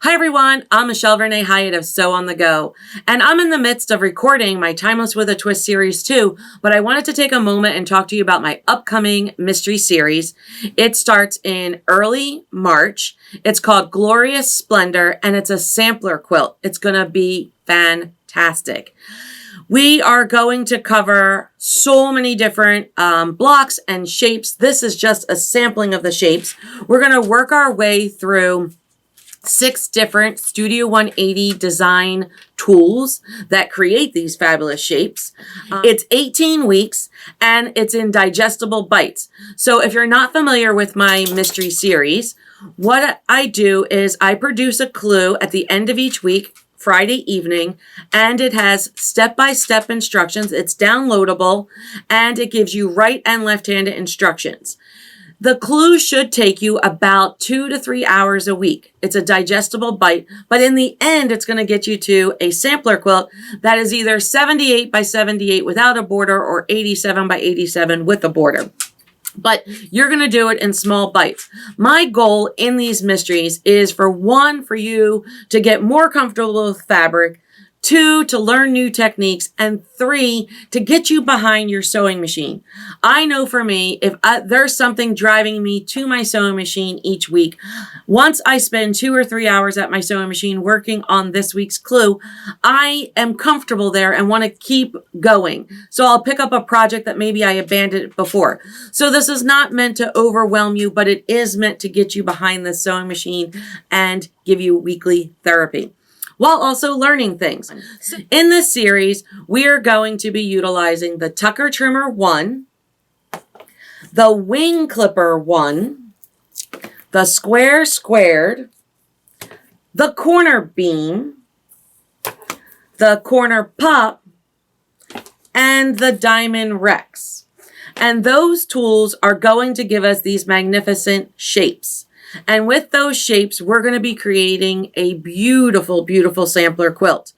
Hi everyone, I'm mshellhiatt of Sew on the Go, and I'm in the midst of recording my Timeless with a Twist series 2, but I wanted to take a moment and talk to you about my upcoming mystery series. It starts in early March. It's called Glorious Splendor, and it's a sampler quilt. It's going to be fantastic. We are going to cover so many different blocks and shapes. This is just a sampling of the shapes. We're going to work our way through 6 different Studio 180 design tools that create these fabulous shapes. It's 18 weeks and it's in digestible bites. So if you're not familiar with my mystery series, what I do is I produce a clue at the end of each week, Friday evening, and it has step-by-step instructions. It's downloadable and it gives you right and left-handed instructions. The clue should take you about 2 to 3 hours a week. It's a digestible bite, but in the end, it's going to get you to a sampler quilt that is either 78 by 78 without a border or 87 by 87 with a border. But you're going to do it in small bites. My goal in these mysteries is for you to get more comfortable with fabric, 2, to learn new techniques, and 3, to get you behind your sewing machine. I know for me, if there's something driving me to my sewing machine each week, once I spend 2 or 3 hours at my sewing machine working on this week's clue, I am comfortable there and want to keep going. So I'll pick up a project that maybe I abandoned before. So this is not meant to overwhelm you, but it is meant to get you behind the sewing machine and give you weekly therapy, while also learning things. In this series, we are going to be utilizing the Tucker Trimmer 1, the Wing Clipper 1, the Square Squared, the Corner Beam, the Corner Pop, and the Diamond Rex. And those tools are going to give us these magnificent shapes. And with those shapes, we're going to be creating a beautiful, beautiful sampler quilt.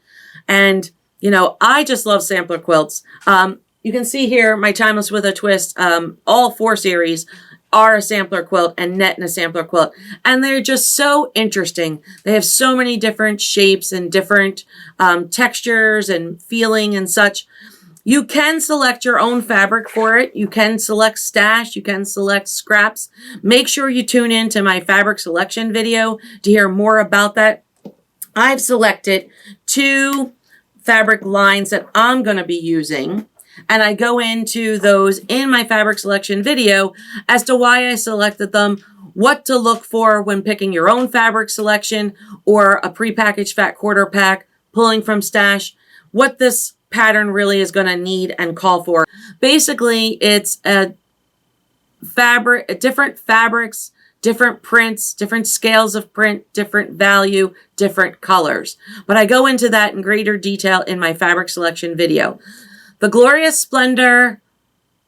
And, you know, I just love sampler quilts. You can see here my Timeless with a Twist, all 4 series are a sampler quilt and net in a sampler quilt. And they're just so interesting. They have so many different shapes and different textures and feeling and such. You can select your own fabric for it. You can select stash. You can select scraps. Make sure you tune in to my fabric selection video to hear more about that. I've selected 2 fabric lines that I'm going to be using, and I go into those in my fabric selection video as to why I selected them, what to look for when picking your own fabric selection or a prepackaged fat quarter pack, pulling from stash, what this pattern really is going to need and call for. Basically, it's different fabrics, different prints, different scales of print, different value, different colors. But I go into that in greater detail in my fabric selection video. The Glorious Splendor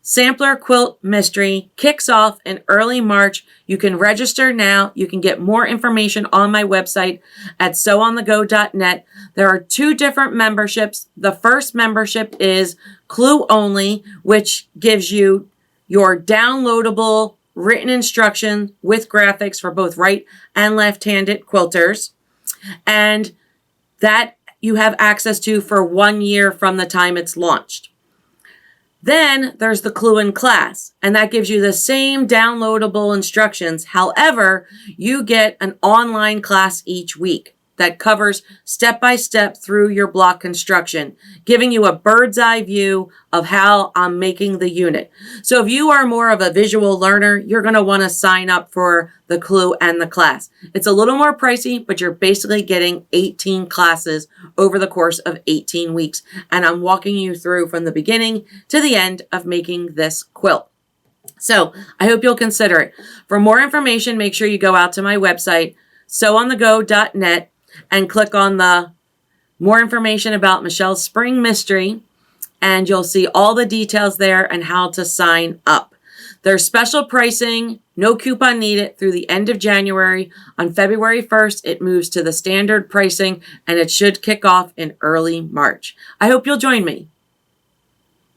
Sampler Quilt Mystery kicks off in early March. You can register now. You can get more information on my website at sewonthego.net. There are 2 different memberships. The first membership is Clue Only, which gives you your downloadable written instruction with graphics for both right and left-handed quilters. And that you have access to for 1 year from the time it's launched. Then there's the Clue in Class, and that gives you the same downloadable instructions. However, you get an online class each week that covers step-by-step through your block construction, giving you a bird's eye view of how I'm making the unit. So if you are more of a visual learner, you're going to want to sign up for the Clue and the class. It's a little more pricey, but you're basically getting 18 classes over the course of 18 weeks. And I'm walking you through from the beginning to the end of making this quilt. So I hope you'll consider it. For more information, make sure you go out to my website, sewonthego.net, and click on the more information about Michelle's Spring Mystery, and you'll see all the details there and how to sign up. There's special pricing, no coupon needed through the end of January. On February 1st, it moves to the standard pricing, and it should kick off in early March. I hope you'll join me.